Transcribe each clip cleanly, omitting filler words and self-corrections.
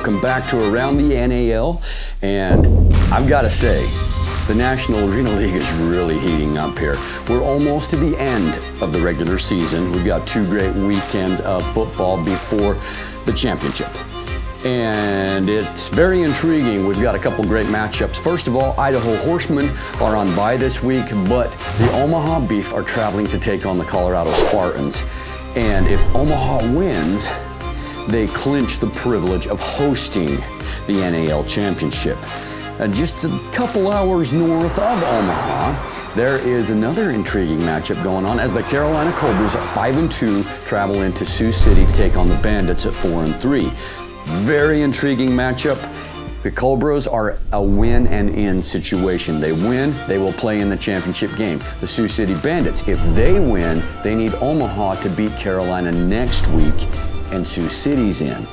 Welcome back to Around the NAL, and I've got to say, the National Arena League is really heating up here. We're almost to the end of the regular season. We've got 2 great weekends of football before the championship. And it's very intriguing. We've got a couple great matchups. First of all, Idaho Horsemen are on bye this week, but the Omaha Beef are traveling to take on the Colorado Spartans. And if Omaha wins, they clinch the privilege of hosting the NAL championship. And just a couple hours north of Omaha, there is another intriguing matchup going on as the Carolina Cobras at 5-2 travel into Sioux City to take on the Bandits at 4-3. Very intriguing matchup. The Cobras are a win and in situation. They win, they will play in the championship game. The Sioux City Bandits, if they win, they need Omaha to beat Carolina next week, and Sioux City's in.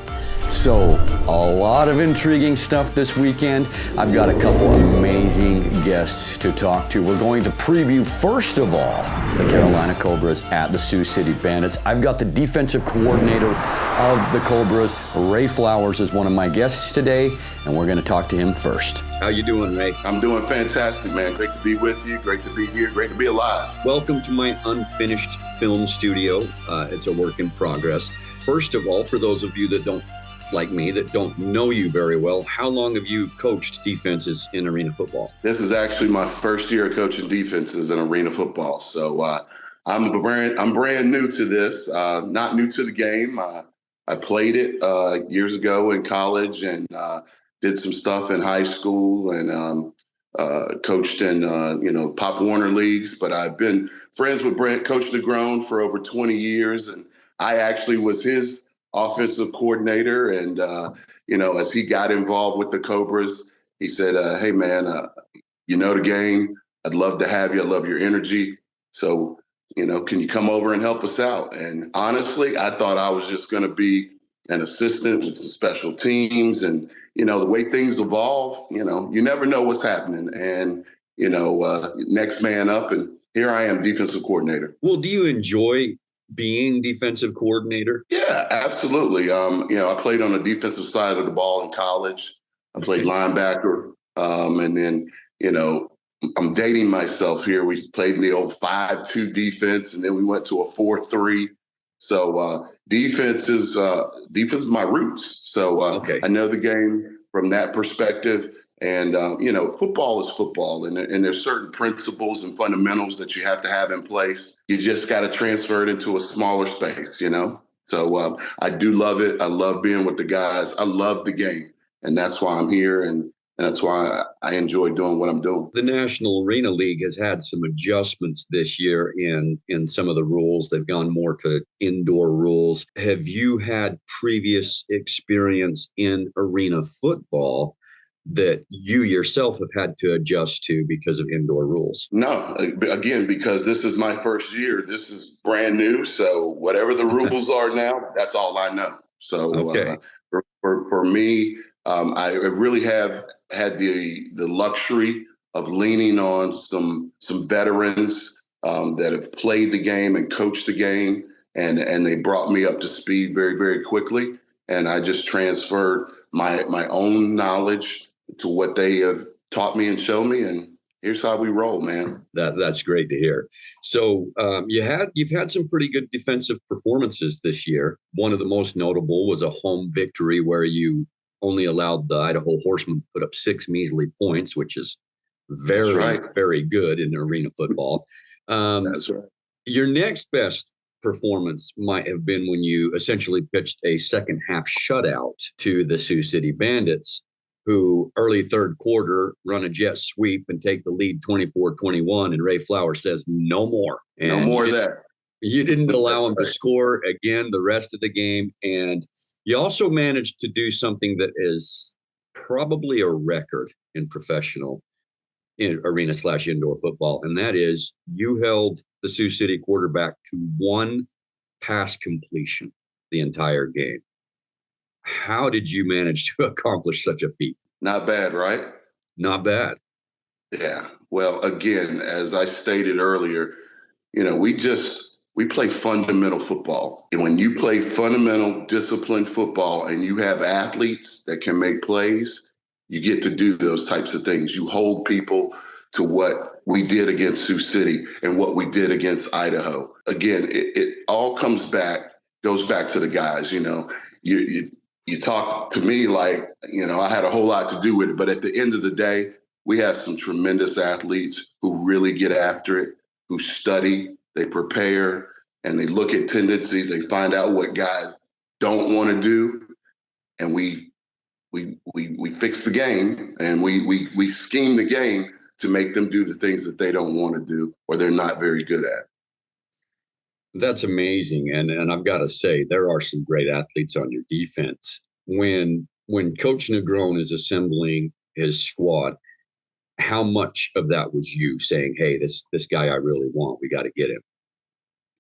So, a lot of intriguing stuff this weekend. I've got a couple amazing guests to talk to. We're going to preview, first of all, the Carolina Cobras at the Sioux City Bandits. I've got the defensive coordinator of the Cobras, Ray Flowers, is one of my guests today, and we're going to talk to him first. How you doing, Ray? I'm doing fantastic, man. Great to be with you. Great to be here. Great to be alive. Welcome to my unfinished film studio. It's a work in progress. First of all, for those of you that don't, like me, that don't know you very well, how long have you coached defenses in arena football? This is actually my first year of coaching defenses in arena football. So I'm brand new to this, not new to the game. I played it years ago in college and did some stuff in high school and coached in Pop Warner leagues. But I've been friends with Coach DeGrone for over 20 years, and I actually was his offensive coordinator. And, as he got involved with the Cobras, he said, hey, man, you know the game. I'd love to have you. I love your energy. So, can you come over and help us out? And honestly, I thought I was just going to be an assistant with some special teams. And, the way things evolve, you never know what's happening. And, next man up. And here I am, defensive coordinator. Well, do you enjoy being defensive coordinator? Yeah, absolutely. I played on the defensive side of the ball in college. I played linebacker. And then, I'm dating myself here. We played in the old 5-2 defense, and then we went to a 4-3. So defense is my roots. So I know the game from that perspective. And, football is football, and there's certain principles and fundamentals that you have to have in place. You just got to transfer it into a smaller space, So I do love it. I love being with the guys. I love the game, and that's why I'm here, and that's why I enjoy doing what I'm doing. The National Arena League has had some adjustments this year in some of the rules. They've gone more to indoor rules. Have you had previous experience in arena football that you yourself have had to adjust to because of indoor rules? No, again, because this is my first year. This is brand new. So whatever the rules are now, that's all I know. So for me, I really have had the luxury of leaning on some veterans that have played the game and coached the game, and they brought me up to speed very, very quickly. And I just transferred my own knowledge to what they have taught me and shown me, and here's how we roll, man. That's great to hear. So you've had some pretty good defensive performances this year. One of the most notable was a home victory where you only allowed the Idaho Horsemen to put up 6 measly points, which is very, very good in arena football. That's right. Your next best performance might have been when you essentially pitched a second half shutout to the Sioux City Bandits, who early third quarter run a jet sweep and take the lead 24-21. And Ray Flowers says, no more. And no more of that. You didn't allow them to score again the rest of the game. And you also managed to do something that is probably a record in professional in arena/indoor football. And that is you held the Sioux City quarterback to 1 pass completion the entire game. How did you manage to accomplish such a feat? Not bad, right? Not bad. Yeah. Well, again, as I stated earlier, we just we play fundamental football. And when you play fundamental, disciplined football and you have athletes that can make plays, you get to do those types of things. You hold people to what we did against Sioux City and what we did against Idaho. Again, it all goes back to the guys. You talk to me like, I had a whole lot to do with it. But at the end of the day, we have some tremendous athletes who really get after it, who study, they prepare, and they look at tendencies. They find out what guys don't want to do, and we fix the game, and we scheme the game to make them do the things that they don't want to do or they're not very good at. That's amazing. And I've got to say, there are some great athletes on your defense. When Coach Negron is assembling his squad, how much of that was you saying, hey, this guy I really want, we got to get him?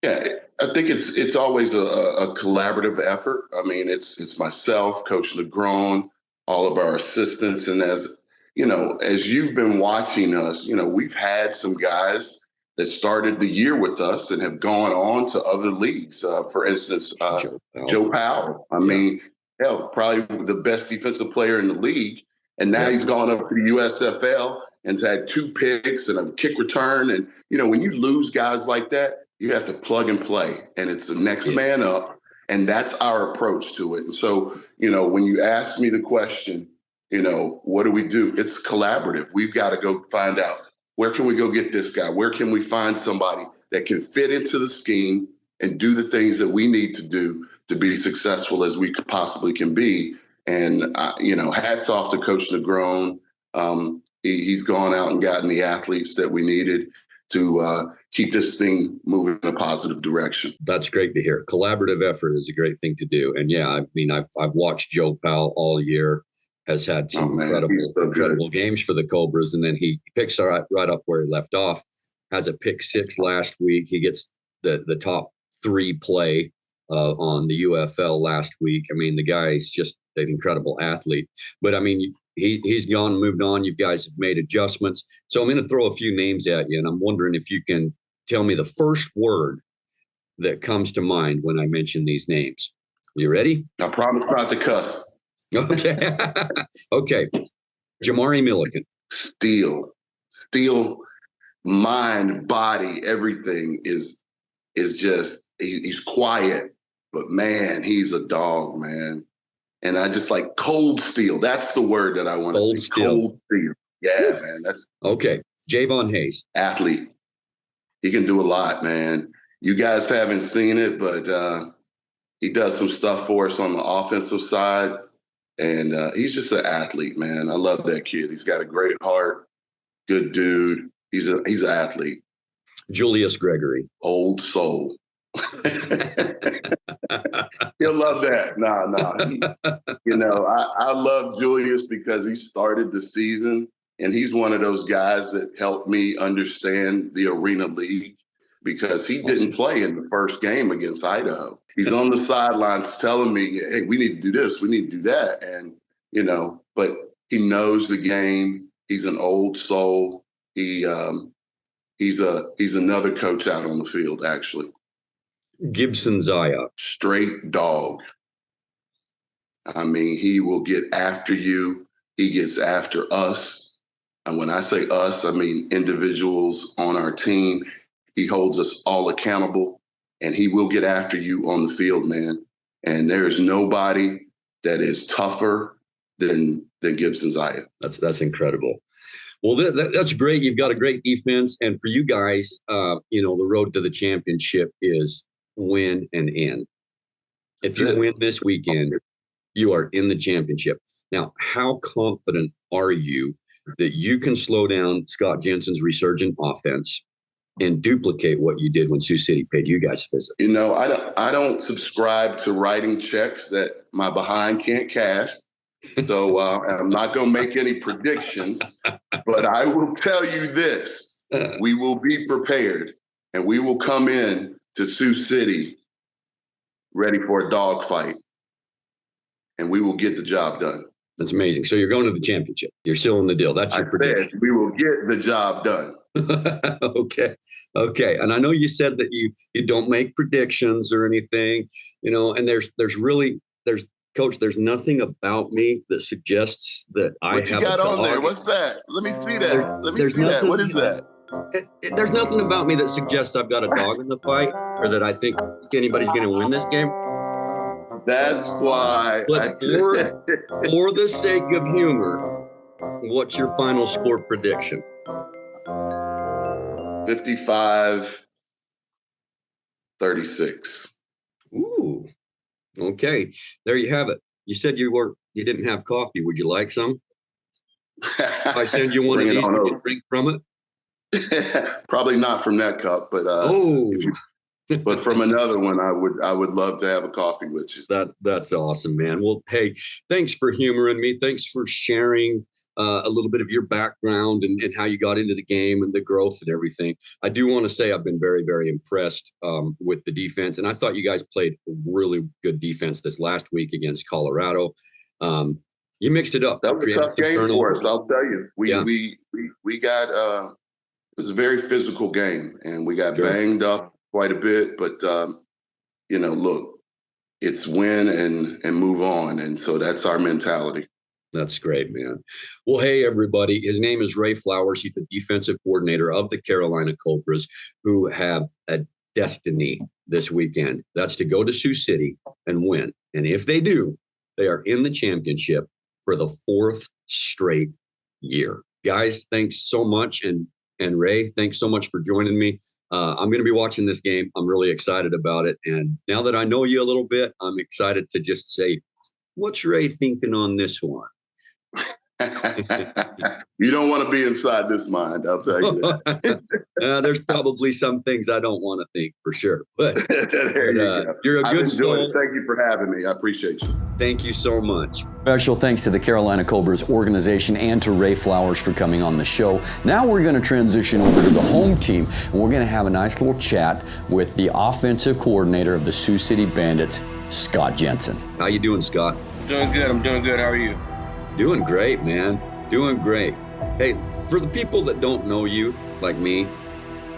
Yeah, I think it's always a collaborative effort. I mean, it's myself, Coach Negron, all of our assistants. And as you've been watching us, we've had some guys that started the year with us and have gone on to other leagues. For instance, Joe Powell. I mean, hell, probably the best defensive player in the league. And now he's gone up to the USFL and has had 2 picks and a kick return. And, when you lose guys like that, you have to plug and play. And it's the next man up. And that's our approach to it. And so, when you ask me the question, what do we do? It's collaborative. We've got to go find out, where can we go get this guy? Where can we find somebody that can fit into the scheme and do the things that we need to do to be successful as we possibly can be? And, hats off to Coach Negron. He's gone out and gotten the athletes that we needed to keep this thing moving in a positive direction. That's great to hear. Collaborative effort is a great thing to do. And yeah, I mean, I've watched Joe Powell all year, has had some incredible games for the Cobras. And then he picks right up where he left off, has a pick 6 last week. He gets the top 3 play on the UFL last week. I mean, the guy is just an incredible athlete. But I mean, he's gone, moved on. You guys have made adjustments. So I'm going to throw a few names at you, and I'm wondering if you can tell me the first word that comes to mind when I mention these names. You ready? I promise not to cuss. Okay. Okay. Jamari Milliken. Steel, mind, body, everything is just, he's quiet, but man, he's a dog, man. And I just like cold steel. That's the word that I want to think. Cold steel. Yeah, man. That's okay. Javon Hayes. Athlete. He can do a lot, man. You guys haven't seen it, but he does some stuff for us on the offensive side. And he's just an athlete, man. I love that kid. He's got a great heart. Good dude. He's an athlete. Julius Gregory. Old soul. He'll love that. No. I love Julius because he started the season, and he's one of those guys that helped me understand the Arena League because he didn't play in the first game against Idaho. He's on the sidelines telling me, hey, we need to do this, we need to do that. And, but he knows the game. He's an old soul. He's another coach out on the field, actually. Gibson Zaya. Straight dog. I mean, he will get after you. He gets after us. And when I say us, I mean individuals on our team. He holds us all accountable, and he will get after you on the field, man. And there is nobody that is tougher than Gibson Zaya. That's incredible. Well, that's great. You've got a great defense. And for you guys, the road to the championship is win and end. If you win this weekend, you are in the championship. Now, how confident are you that you can slow down Scott Jensen's resurgent offense and duplicate what you did when Sioux City paid you guys a visit? I don't subscribe to writing checks that my behind can't cash. So I'm not going to make any predictions, but I will tell you this. We will be prepared, and we will come in to Sioux City ready for a dogfight, and we will get the job done. That's amazing. So you're going to the championship. You're still in the deal. That's your prediction. We will get the job done. Okay. Okay. And I know you said that you don't make predictions or anything, and there's coach, there's nothing about me that suggests that I What you have a got on there? dog. What's that? Let me see There, that. Let me there's see that. What nothing is that? there's nothing about me that suggests I've got a dog in the fight or that I think anybody's going to win this game. That's why. But for the sake of humor, what's your final score prediction? 55-36. Ooh. Okay. There you have it. You said you didn't have coffee. Would you like some? If I send you one Bring of it these, on would you over. drink from it? Probably not from that cup, but but from another one, I would love to have a coffee with you. That's awesome, man. Well, hey, thanks for humoring me. Thanks for sharing a little bit of your background and how you got into the game and the growth and everything. I do want to say I've been very, very impressed with the defense, and I thought you guys played really good defense this last week against Colorado. You mixed it up. That was a tough game for us. I'll tell you. We got it was a very physical game, and we got banged up quite a bit. But look, it's win and move on, and so that's our mentality. That's great, man. Well, hey, everybody. His name is Ray Flowers. He's the defensive coordinator of the Carolina Cobras, who have a destiny this weekend. That's to go to Sioux City and win. And if they do, they are in the championship for the 4th straight year. Guys, thanks so much. And Ray, thanks so much for joining me. I'm going to be watching this game. I'm really excited about it. And now that I know you a little bit, I'm excited to just say, what's Ray thinking on this one? You don't want to be inside this mind, I'll tell you that. There's probably some things I don't want to think for sure. But you're a good soul. Thank you for having me. I appreciate you. Thank you so much. Special thanks to the Carolina Cobras organization and to Ray Flowers for coming on the show. Now we're going to transition over to the home team, and we're going to have a nice little chat with the offensive coordinator of the Sioux City Bandits, Scott Jensen. How you doing, Scott? Doing good. I'm doing good. How are you? Doing great, man. Doing great. Hey, for the people that don't know you, like me,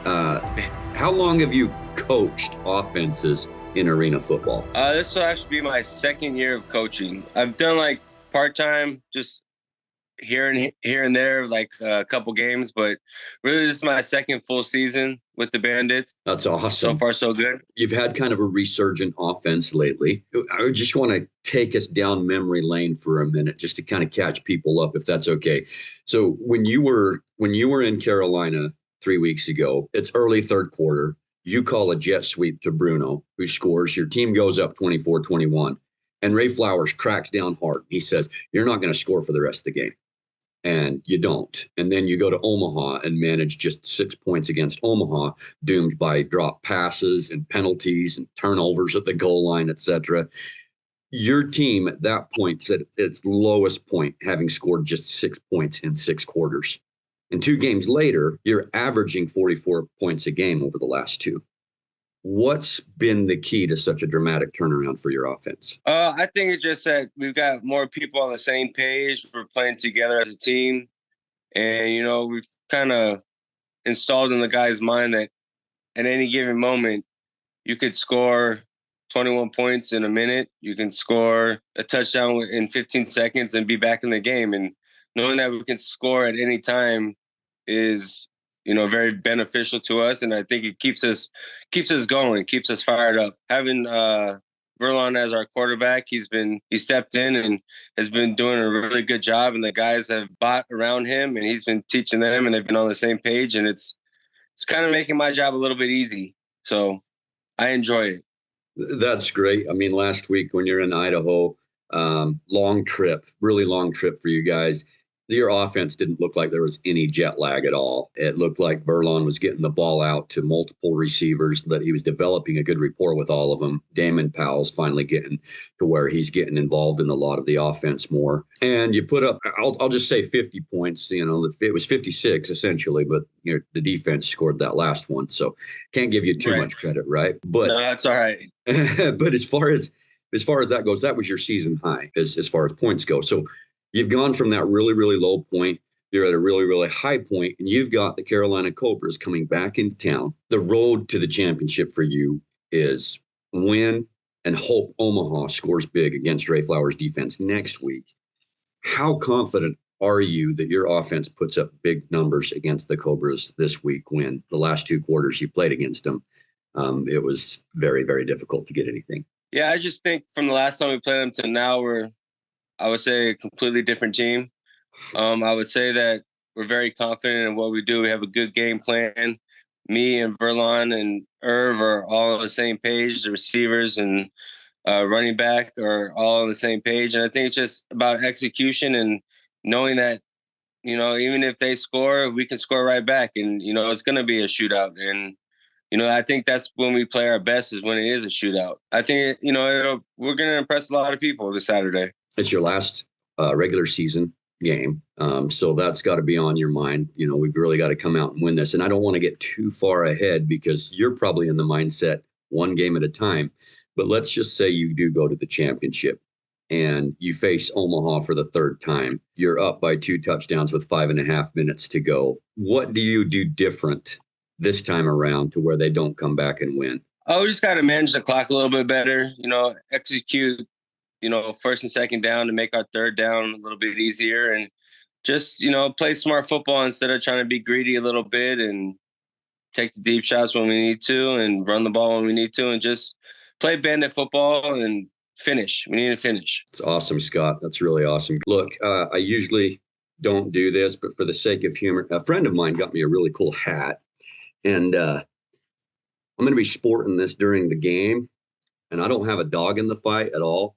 how long have you coached offenses in arena football? This will actually be my 2nd year of coaching. I've done like part-time, just here and there, like a couple games, but really this is my 2nd full season with the Bandits. That's awesome. So far, so good. You've had kind of a resurgent offense lately. I just want to take us down memory lane for a minute, just to kind of catch people up, if that's okay. So when you were in Carolina 3 weeks ago, it's early 3rd quarter. You call a jet sweep to Bruno, who scores. Your team goes up 24-21. And Ray Flowers cracks down hard. He says, you're not going to score for the rest of the game. And you don't. And then you go to Omaha and manage just 6 points against Omaha, doomed by drop passes and penalties and turnovers at the goal line, etc. Your team at that point at its lowest point, having scored just 6 points in 6 quarters. And 2 games later, you're averaging 44 points a game over the last 2. What's been the key to such a dramatic turnaround for your offense? I think it's just that we've got more people on the same page. We're playing together as a team. And, we've kind of installed in the guy's mind that at any given moment, you could score 21 points in a minute. You can score a touchdown in 15 seconds and be back in the game. And knowing that we can score at any time is very beneficial to us, and I think it keeps us going, keeps us fired up. Having Verlon as our quarterback, he stepped in and has been doing a really good job, and the guys have bought around him, and he's been teaching them, and they've been on the same page, and it's kind of making my job a little bit easy. So I enjoy it. That's great. I mean, last week when you're in Idaho, really long trip for you guys. Your offense didn't look like there was any jet lag at all. It looked like Verlon was getting the ball out to multiple receivers, that he was developing a good rapport with all of them. Damon Powell's finally getting to where he's getting involved in a lot of the offense more. And you put up, I'll just say 50 points. It was 56 essentially, but the defense scored that last one. So can't give you too much credit, right? But no, that's all right. But as far as that goes, that was your season high as far as points go. So you've gone from that really, really low point You're at a really, really high point, and you've got the Carolina Cobras coming back into town. The road to the championship for you is win and hope Omaha scores big against Ray Flowers' defense next week. How confident are you that your offense puts up big numbers against the Cobras this week when the last 2 quarters you played against them, it was very, very difficult to get anything? Yeah, I just think from the last time we played them to now, we're, I would say, a completely different team. I would say that we're very confident in what we do. We have a good game plan. Me and Verlon and Irv are all on the same page. The receivers and running back are all on the same page. And I think it's just about execution and knowing that, you know, even if they score, we can score right back. And, you know, it's going to be a shootout. And, you know, I think that's when we play our best, is when it is a shootout. I think, you know, we're going to impress a lot of people this Saturday. It's your last regular season game. So that's got to be on your mind. You know, we've really got to come out and win this. And I don't want to get too far ahead because you're probably in the mindset one game at a time. But let's just say you do go to the championship and you face Omaha for the 3rd time. You're up by 2 touchdowns with 5.5 minutes to go. What do you do different this time around to where they don't come back and win? Oh, we just got to manage the clock a little bit better, you know, execute, you know, 1st and 2nd down to make our 3rd down a little bit easier, and just, you know, play smart football instead of trying to be greedy a little bit and take the deep shots when we need to and run the ball when we need to and just play bandit football and finish. We need to finish. It's awesome, Scott. That's really awesome. Look, I usually don't do this, but for the sake of humor, a friend of mine got me a really cool hat, and I'm going to be sporting this during the game. And I don't have a dog in the fight at all.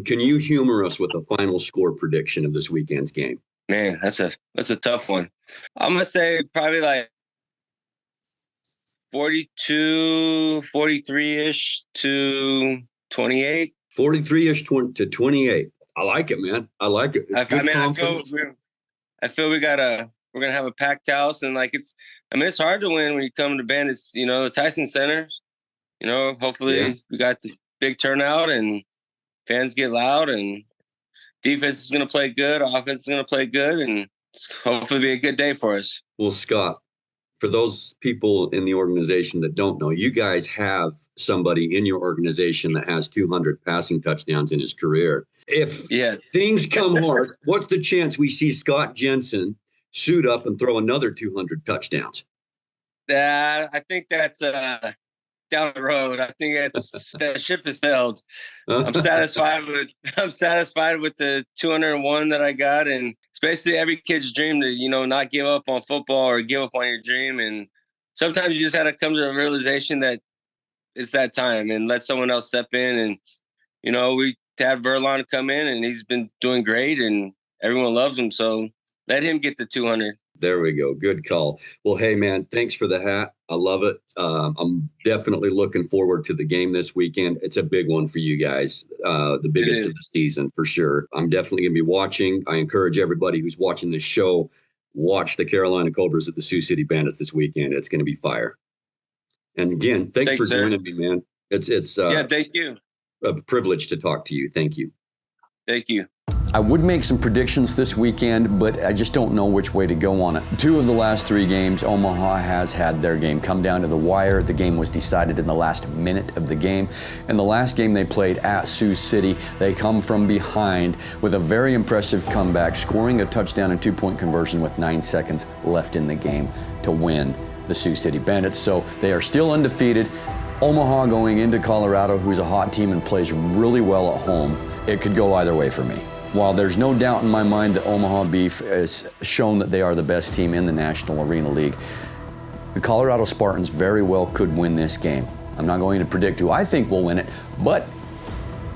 Can you humor us with a final score prediction of this weekend's game? Man, that's a tough one. I'm going to say probably like 42, 43-ish to 28. 43-ish to 28. I like it, man. I like it. I feel we're going to have a packed house, and like it's hard to win when you come to Bandits, you know, the Tyson Center. You know, hopefully we got the big turnout and fans get loud, and defense is going to play good. Offense is going to play good, and hopefully be a good day for us. Well, Scott, for those people in the organization that don't know, you guys have somebody in your organization that has 200 passing touchdowns in his career. If things come hard, what's the chance we see Scott Jensen suit up and throw another 200 touchdowns? I think that's down the road. I think the ship is sailed. I'm satisfied with the 201 that I got, and it's basically every kid's dream to, you know, not give up on football or give up on your dream. And sometimes you just have to come to the realization that it's that time and let someone else step in. And, you know, we had Verlon come in, and he's been doing great, and everyone loves him. So let him get the 200. There we go. Good call. Well, hey, man, thanks for the hat. I love it. I'm definitely looking forward to the game this weekend. It's a big one for you guys, the biggest of the season for sure. I'm definitely going to be watching. I encourage everybody who's watching this show, watch the Carolina Cobras at the Sioux City Bandits this weekend. It's going to be fire. And again, thanks for joining me, man. It's thank you. A privilege to talk to you. Thank you. Thank you. I would make some predictions this weekend, but I just don't know which way to go on it. 2 of the last 3 games, Omaha has had their game come down to the wire. The game was decided in the last minute of the game. And the last game they played at Sioux City, they come from behind with a very impressive comeback, scoring a touchdown and 2-point conversion with 9 seconds left in the game to win the Sioux City Bandits. So they are still undefeated. Omaha going into Colorado, who's a hot team and plays really well at home. It could go either way for me. While there's no doubt in my mind that Omaha Beef has shown that they are the best team in the National Arena League, the Colorado Spartans very well could win this game. I'm not going to predict who I think will win it, but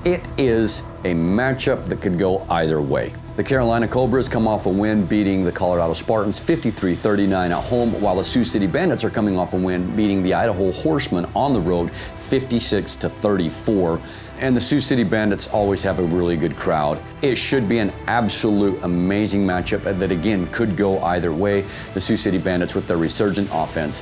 it is a matchup that could go either way. The Carolina Cobras come off a win beating the Colorado Spartans 53-39 at home, while the Sioux City Bandits are coming off a win beating the Idaho Horsemen on the road 56-34. And the Sioux City Bandits always have a really good crowd. It should be an absolute amazing matchup that, again, could go either way. The Sioux City Bandits, with their resurgent offense,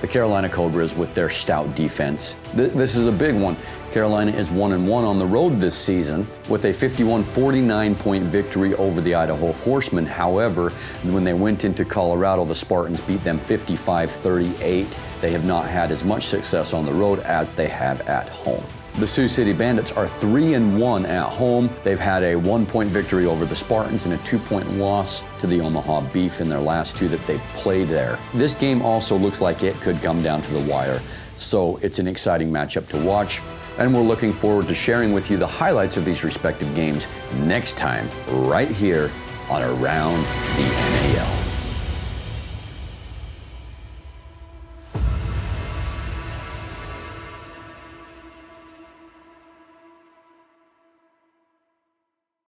the Carolina Cobras with their stout defense. This is a big one. Carolina is 1-1 on the road this season with a 51-49 point victory over the Idaho Horsemen. However, when they went into Colorado, the Spartans beat them 55-38. They have not had as much success on the road as they have at home. The Sioux City Bandits are 3-1 at home. They've had a 1-point victory over the Spartans and a 2-point loss to the Omaha Beef in their last 2 that they've played there. This game also looks like it could come down to the wire, so it's an exciting matchup to watch. And we're looking forward to sharing with you the highlights of these respective games next time, right here on Around the NAL.